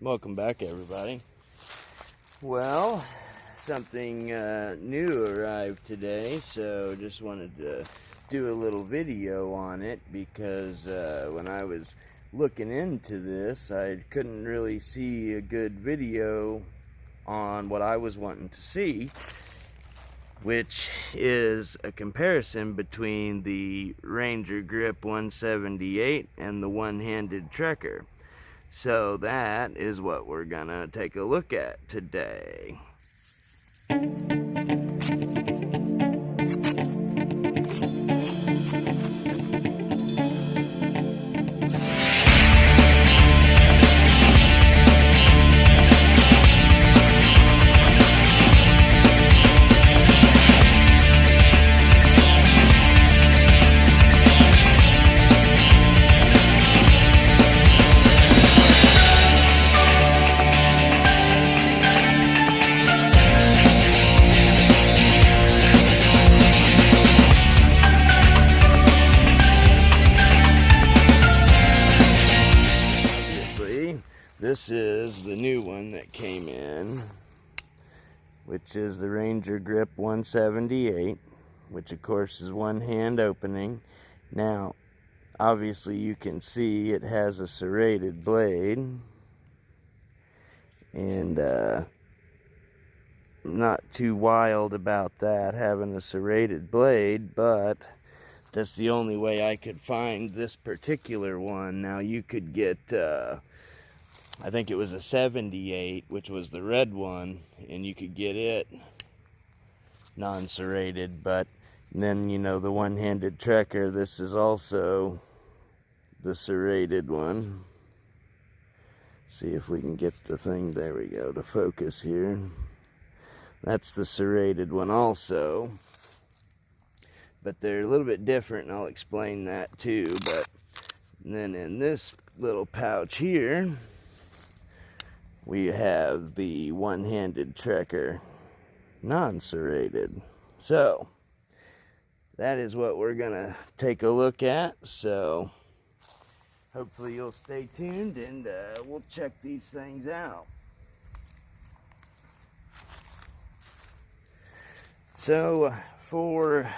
Welcome back, everybody. Well, something new arrived today, so just wanted to do a little video on it because when I was looking into this, I couldn't really see a good video on what I was wanting to see, which is a comparison between the Ranger Grip 178 and the one-handed Trekker. So that is what we're gonna take a look at today. This is the new one that came in, which is the Ranger Grip 178, which of course is one hand opening. Now, obviously you can see it has a serrated blade, and I'm not too wild about that, having a serrated blade, but that's the only way I could find this particular one. Now you could get I think it was a 78, which was the red one, and you could get it non-serrated, but then, you know, the one-handed Trekker, this is also the serrated one. See if we can get the thing, there we go, to focus here. That's the serrated one also, but they're a little bit different, and I'll explain that too. But then in this little pouch here, we have the one-handed Trekker, non-serrated. So that is what we're gonna take a look at. So hopefully you'll stay tuned, and we'll check these things out. So for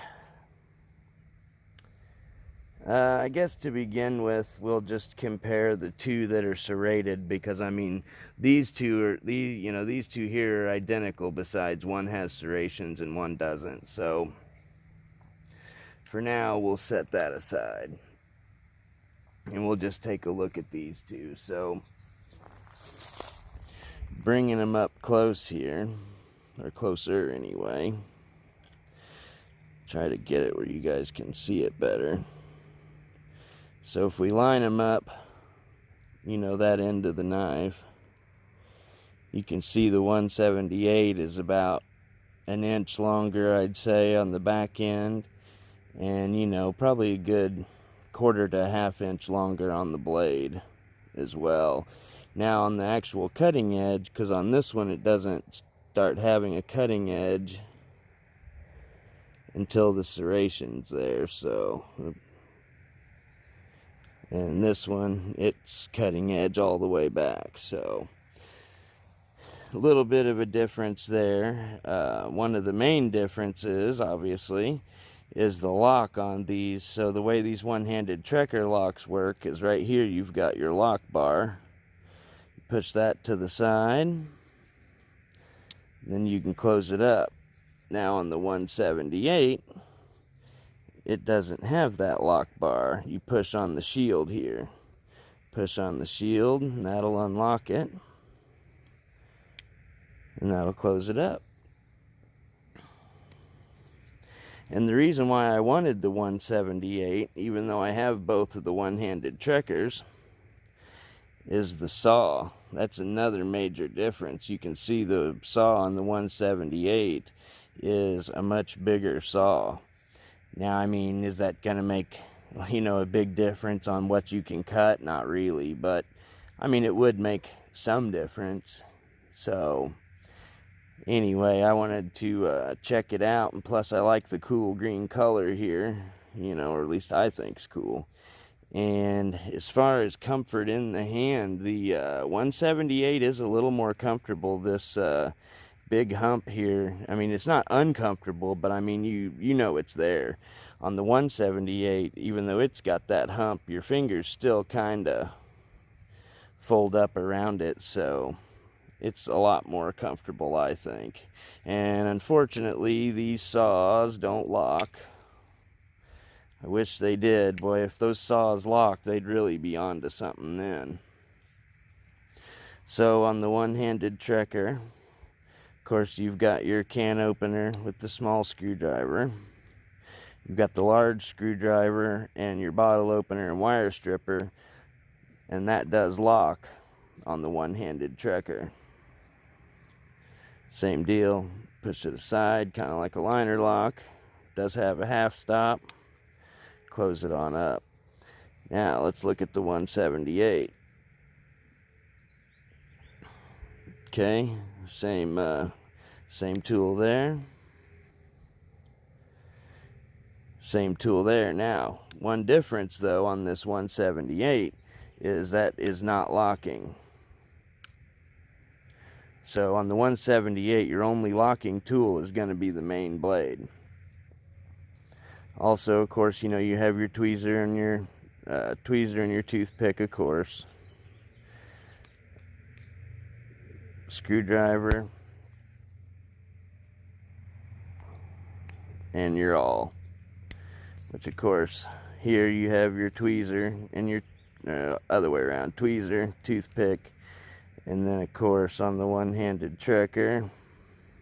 I guess to begin with, we'll just compare the two that are serrated, because I mean these two here are identical, besides one has serrations and one doesn't. So for now we'll set that aside, and we'll just take a look at these two. So bringing them up close here, or closer anyway, try to get it where you guys can see it better. So if we line them up, you know, that end of the knife, you can see the 178 is about an inch longer, I'd say, on the back end, and, you know, probably a good quarter to a half inch longer on the blade as well. Now on the actual cutting edge, because on this one it doesn't start having a cutting edge until the serration's there, so... And this one, it's cutting edge all the way back, so a little bit of a difference there. One of the main differences, obviously, is the lock on these. So the way these one-handed Trekker locks work is right here you've got your lock bar. You push that to the side, then you can close it up. Now on the 178, it doesn't have that lock bar. You push on the shield here. Push on the shield, and that'll unlock it. And that'll close it up. And the reason why I wanted the 178, even though I have both of the one-handed Trekkers, is the saw. That's another major difference. You can see the saw on the 178 is a much bigger saw. Now, I mean, is that going to make, you know, a big difference on what you can cut? Not really, but, I mean, it would make some difference. So, anyway, I wanted to check it out, and plus I like the cool green color here, you know, or at least I think's cool. And as far as comfort in the hand, the 178 is a little more comfortable. This big hump here, I mean, it's not uncomfortable, but I mean, you know it's there. On the 178, even though it's got that hump, your fingers still kind of fold up around it, so it's a lot more comfortable, I think. And unfortunately, these saws don't lock. I wish they did. Boy, if those saws locked, they'd really be on to something then. So on the one-handed trekker, of course, you've got your can opener with the small screwdriver. You've got the large screwdriver and your bottle opener and wire stripper, and that does lock on the one-handed trekker. Same deal, push it aside, kind of like a liner lock. Does have a half stop. Close it on up. Now let's look at the 178. Okay, same tool there. Same tool there. Now, one difference though on this 178 is that is not locking. So on the 178, your only locking tool is going to be the main blade. Also, of course, you know, you have your tweezer and your toothpick, of course. Screwdriver. And your awl. Which, of course, here you have your tweezer and your other way around. Tweezer, toothpick, and then, of course, on the one-handed trekker,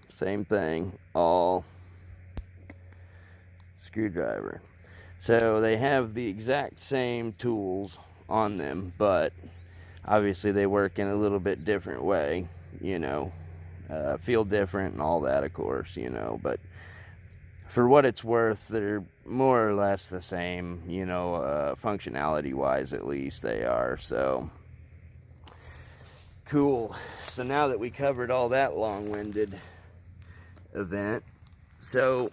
same thing, awl, screwdriver. So they have the exact same tools on them, but obviously they work in a little bit different way, you know, feel different and all that, of course, you know, but for what it's worth, they're more or less the same, you know, functionality wise, at least they are. So cool. So now that we covered all that long-winded event, so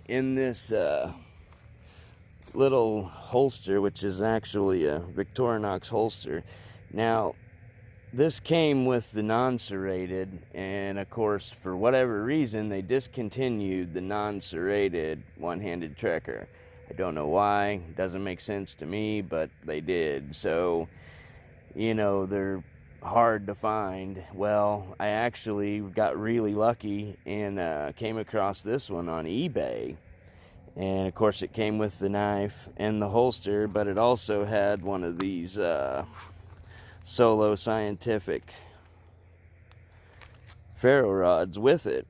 in this little holster, which is actually a Victorinox holster. Now, this came with the non-serrated, and of course, for whatever reason, they discontinued the non-serrated one-handed trekker. I don't know why, doesn't make sense to me, but they did. So, you know, they're hard to find. Well, I actually got really lucky and came across this one on eBay. And of course it came with the knife and the holster, but it also had one of these Solo Scientific ferro rods with it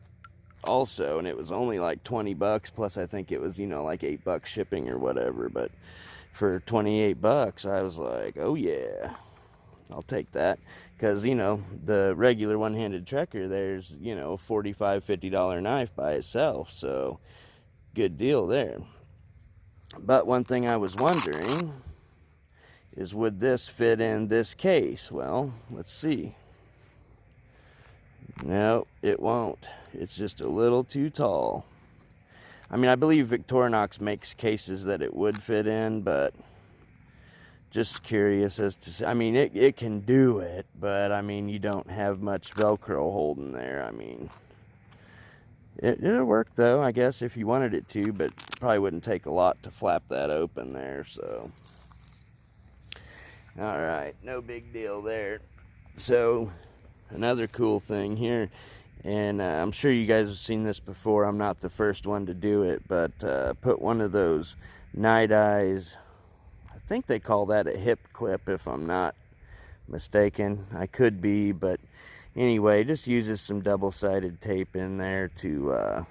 also, and it was only like 20 bucks, plus I think it was, you know, like $8 shipping or whatever. But for 28 bucks, I was like, oh yeah, I'll take that. Because, you know, the regular one-handed trekker, there's, you know, $45, $50 knife by itself, so good deal there. But one thing I was wondering is, would this fit in this case? Well, let's see. No, it won't. It's just a little too tall. I mean, I believe Victorinox makes cases that it would fit in, but just curious as to see. I mean, it can do it, but I mean, you don't have much Velcro holding there. I mean, it'll work though, I guess, if you wanted it to, but probably wouldn't take a lot to flap that open there. So all right, no big deal there. So another cool thing here, and I'm sure you guys have seen this before, I'm not the first one to do it, but put one of those night eyes, I think they call that a hip clip if I'm not mistaken. I could be, but anyway, just uses some double-sided tape in there to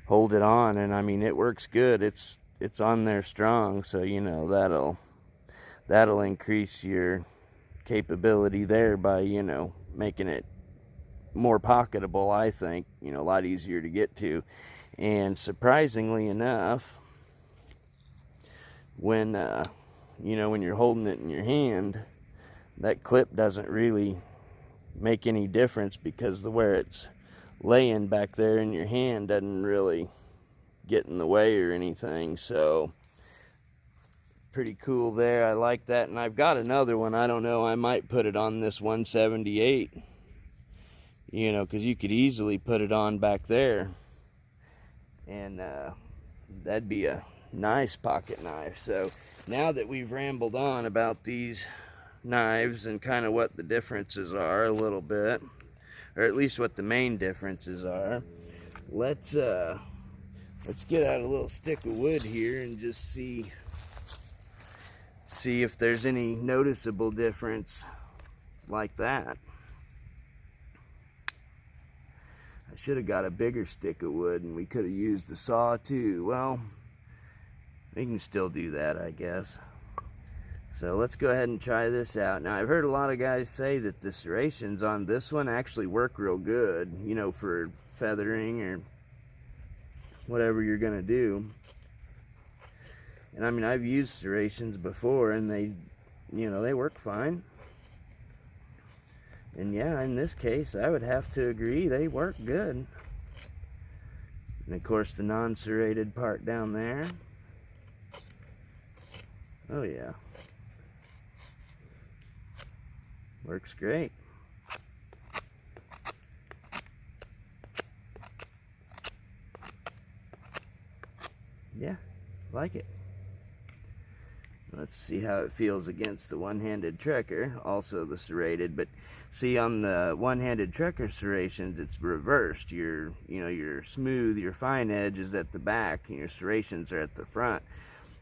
hold it on, and I mean, it works good. It's on there strong, so you know that'll increase your capability there by, you know, making it more pocketable, I think, you know, a lot easier to get to. And surprisingly enough, when you know, when you're holding it in your hand, that clip doesn't really make any difference, because the where it's laying back there in your hand doesn't really get in the way or anything. So pretty cool there. I like that. And I've got another one. I don't know, I might put it on this 178, you know, because you could easily put it on back there, and that'd be a nice pocket knife. So now that we've rambled on about these knives and kind of what the differences are a little bit, or at least what the main differences are, let's get out a little stick of wood here and just see if there's any noticeable difference like that. I should have got a bigger stick of wood, and we could have used the saw too. Well, we can still do that, I guess. So let's go ahead and try this out. Now, I've heard a lot of guys say that the serrations on this one actually work real good, you know, for feathering or whatever you're gonna do. And I mean, I've used serrations before, and they, you know, they work fine. And yeah, in this case, I would have to agree, they work good. And of course, the non-serrated part down there. Oh yeah. Works great. Yeah, like it. Let's see how it feels against the one-handed trekker, also the serrated. But see, on the one-handed trekker serrations, it's reversed. Your smooth, your fine edge is at the back, and your serrations are at the front,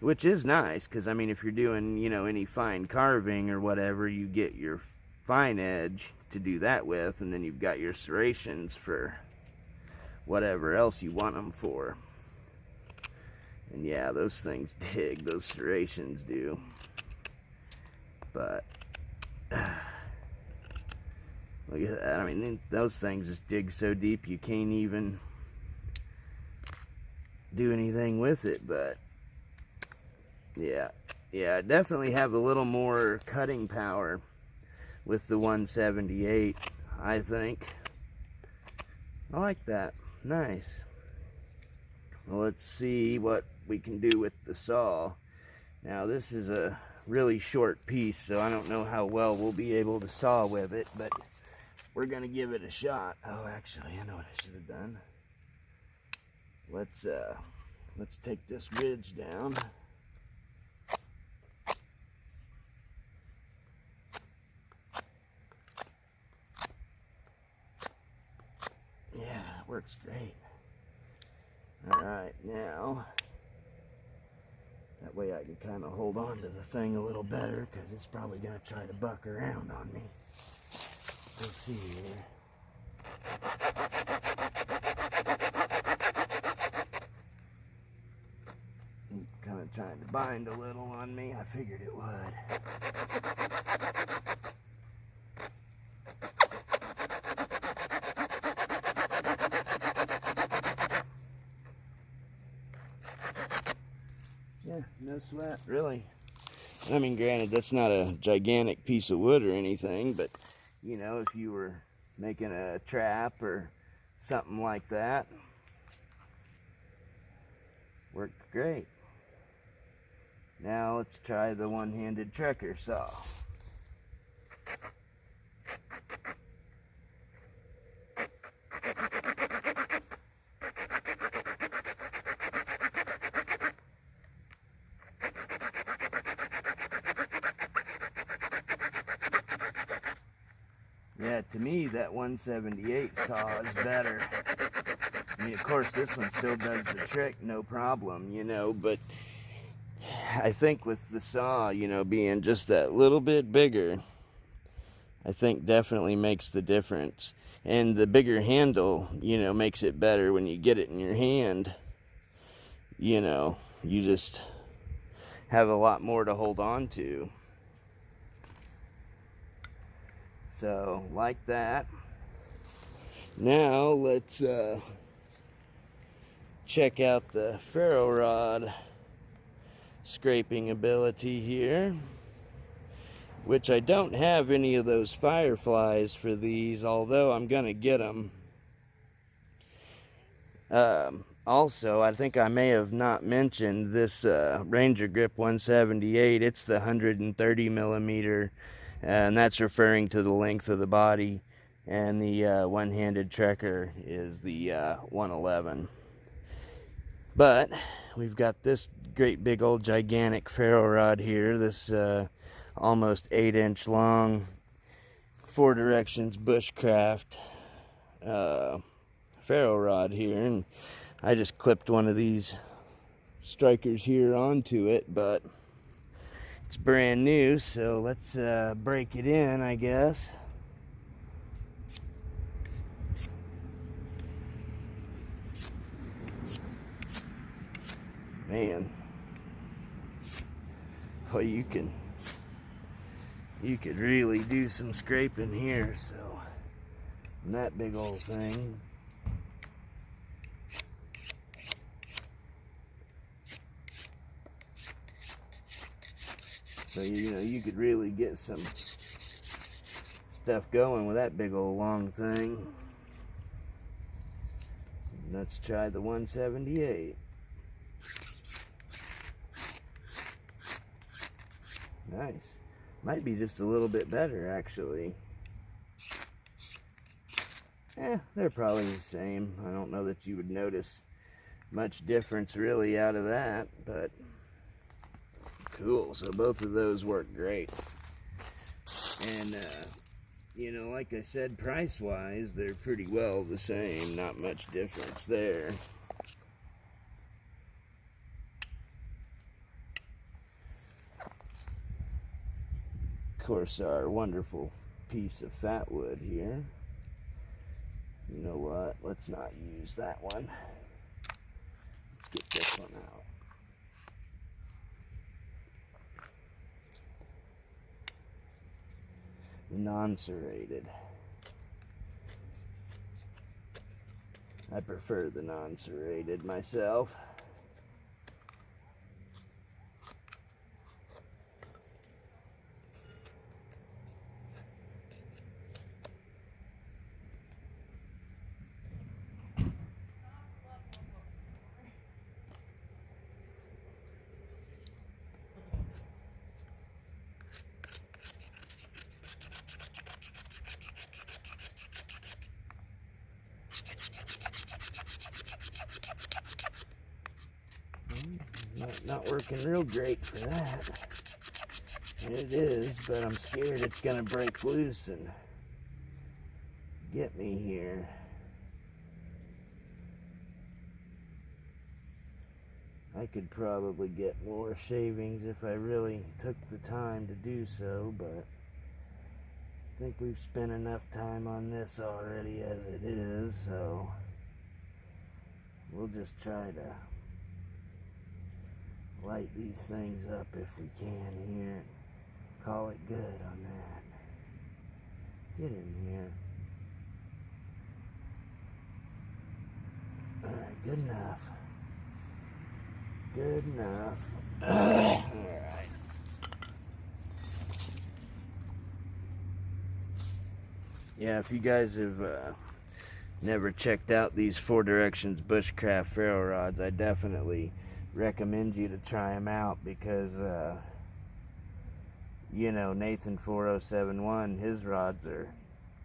which is nice, because I mean, if you're doing, you know, any fine carving or whatever, you get your fine edge to do that with, and then you've got your serrations for whatever else you want them for. And yeah, those things dig, those serrations do. But look at that. I mean, those things just dig so deep you can't even do anything with it. But yeah, definitely have a little more cutting power with the 178, I think. I like that. Nice. Well, let's see what we can do with the saw. Now, this is a really short piece, so I don't know how well we'll be able to saw with it, but we're gonna give it a shot. Oh, actually, I know what I should have done. Let's take this ridge down. Yeah, it works great. Alright, now, that way I can kind of hold on to the thing a little better, because it's probably going to try to buck around on me. Let's see here. Kind of trying to bind a little on me. I figured it would. Yeah, no sweat, really. I mean, granted, that's not a gigantic piece of wood or anything, but, you know, if you were making a trap or something like that, worked great. Now let's try the one-handed trekker saw. Yeah, to me, that 178 saw is better. I mean, of course, this one still does the trick, no problem, you know, but I think with the saw, you know, being just that little bit bigger, I think definitely makes the difference. And the bigger handle, you know, makes it better when you get it in your hand. You know, you just have a lot more to hold on to. So, like that. Now, let's check out the ferro rod scraping ability here, which I don't have any of those fireflies for these, although I'm gonna get them. Also, I think I may have not mentioned this Ranger Grip 178. It's the 130 millimeter, and that's referring to the length of the body. And the one-handed trekker is the 111. But we've got this great big old gigantic ferro rod here. This almost 8-inch long 4 directions bushcraft ferro rod here, and I just clipped one of these strikers here onto it, but it's brand new, so let's break it in, I guess. Man, well, you could really do some scraping here, so on that big old thing. So, you know, you could really get some stuff going with that big old long thing. Let's try the 178. Nice. Might be just a little bit better, actually. They're probably the same. I don't know that you would notice much difference really out of that, but cool. So both of those work great. And, you know, like I said, price-wise, they're pretty well the same. Not much difference there. Of course, our wonderful piece of fat wood here. You know what? Let's not use that one. Let's get this one out. Non-serrated. I prefer the non-serrated myself. Not working real great for that. It is, but I'm scared it's gonna break loose and get me here. I could probably get more shavings if I really took the time to do so, but I think we've spent enough time on this already as it is, so we'll just try to light these things up if we can here. Call it good on that. Get in here. Alright, good enough. Good enough. Alright. Yeah, if you guys have never checked out these 4 directions bushcraft ferro rods, I definitely recommend you to try them out, because you know, Nathan 4071, his rods are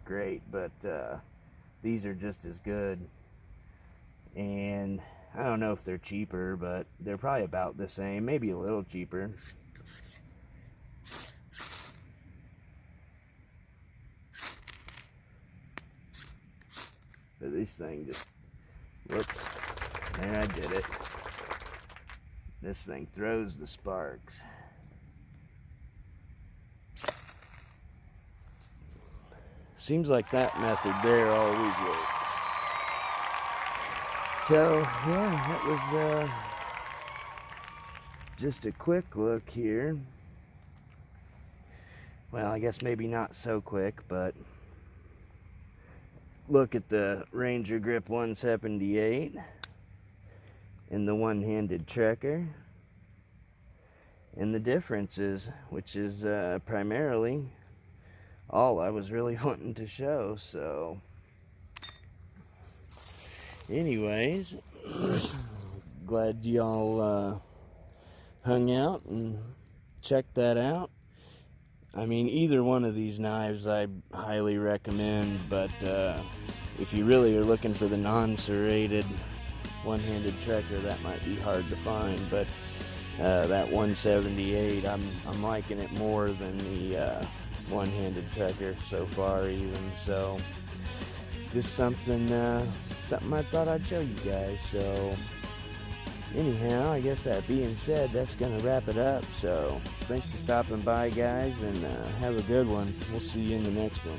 great, but these are just as good. And I don't know if they're cheaper, but they're probably about the same, maybe a little cheaper. But this thing just, whoops, there, I did it. This thing throws the sparks. Seems like that method there always works. So, yeah, that was just a quick look here. Well, I guess maybe not so quick, but look at the Ranger Grip 178 and the one-handed trekker, and the differences, which is primarily all I was really wanting to show. So anyways, Glad y'all hung out and checked that out. I mean, either one of these knives I highly recommend, but if you really are looking for the non-serrated one-handed trekker, that might be hard to find. But that 178, I'm liking it more than the one-handed trekker so far, even. So just something I thought I'd show you guys. So anyhow, I guess that being said, that's gonna wrap it up. So thanks for stopping by, guys, and have a good one. We'll see you in the next one.